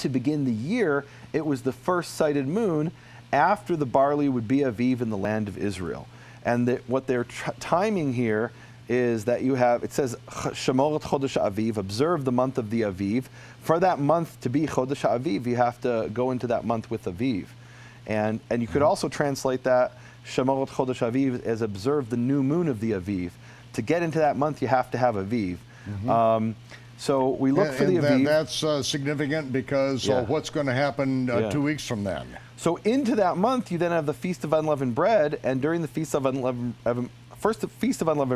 to begin the year, it was the first sighted moon after the barley would be aviv in the land of Israel. And what they're timing here is that you have, it says, Shemoret Chodesh Aviv, observe the month of the Aviv. For that month to be Chodesh Aviv, you have to go into that month with Aviv. And you could also translate that Shemoret Chodesh Aviv as observe the new moon of the Aviv. To get into that month, you have to have Aviv. So we look for the Aviv. That's significant because what's going to happen 2 weeks from then? So into that month, you then have the Feast of Unleavened Bread, and during the Feast of Unleavened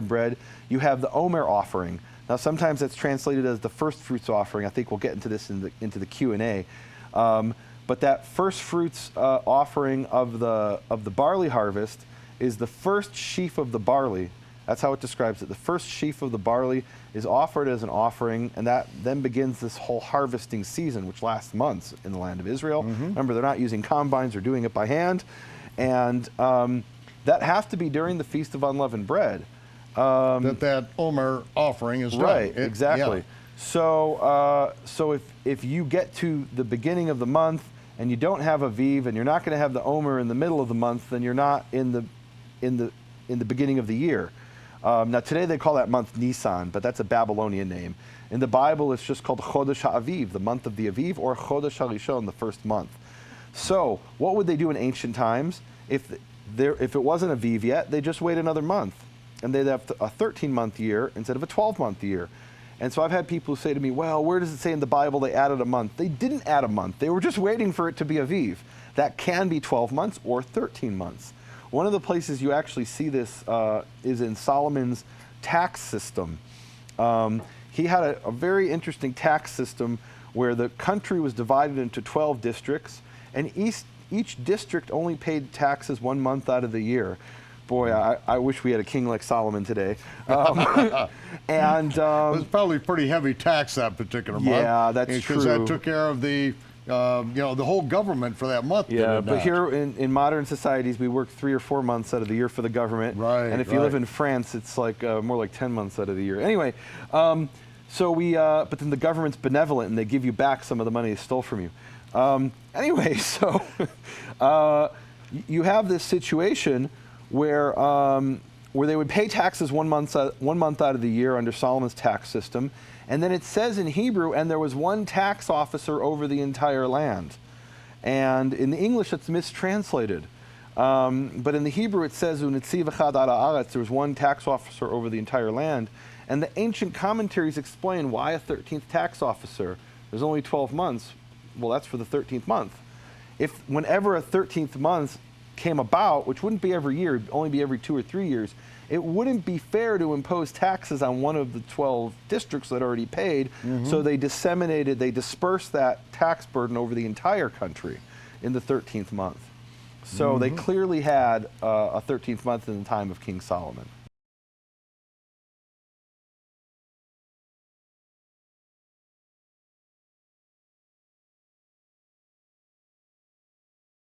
Bread, you have the Omer offering. Now, sometimes that's translated as the first fruits offering. I think we'll get into this into the Q&A. But that first fruits offering of the barley harvest is the first sheaf of the barley. That's how it describes it. The first sheaf of the barley is offered as an offering, and that then begins this whole harvesting season, which lasts months in the land of Israel. Remember, they're not using combines, they're doing it by hand. And that has to be during the Feast of Unleavened Bread. That Omer offering is right, exactly. So if you get to the beginning of the month and you don't have Aviv, and you're not going to have the Omer in the middle of the month, then you're not in the beginning of the year. Now today they call that month Nisan, but that's a Babylonian name. In the Bible, it's just called Chodesh HaAviv, the month of the Aviv, or Chodesh HaRishon, the first month. So what would they do in ancient times? If it wasn't Aviv yet, they just wait another month, and they'd have a 13-month year instead of a 12-month year. And so I've had people who say to me, well, where does it say in the Bible they added a month? They didn't add a month. They were just waiting for it to be Aviv. That can be 12 months or 13 months. One of the places you actually see this is in Solomon's tax system. He had a very interesting tax system where the country was divided into 12 districts, and each district only paid taxes 1 month out of the year. Boy, I wish we had a king like Solomon today. And it was probably pretty heavy tax that particular month. Yeah, that's true. Because that took care of the the whole government for that month. Yeah, but here in modern societies, we work 3 or 4 months out of the year for the government. Right. And if you live in France, it's like more like 10 months out of the year. Anyway, but then the government's benevolent and they give you back some of the money they stole from you. Anyway, so you have this situation where they would pay taxes 1 month out of the year under Solomon's tax system. And then it says in Hebrew, and there was one tax officer over the entire land. And in the English, it's mistranslated. But in the Hebrew, it says, "Unetziv echad al haaretz," there was one tax officer over the entire land. And the ancient commentaries explain why a 13th tax officer. There's only 12 months. Well, that's for the 13th month. Whenever a 13th month came about, which wouldn't be every year, it'd only be every 2 or 3 years, it wouldn't be fair to impose taxes on one of the 12 districts that already paid. So they dispersed that tax burden over the entire country in the 13th month. So they clearly had a 13th month in the time of King Solomon.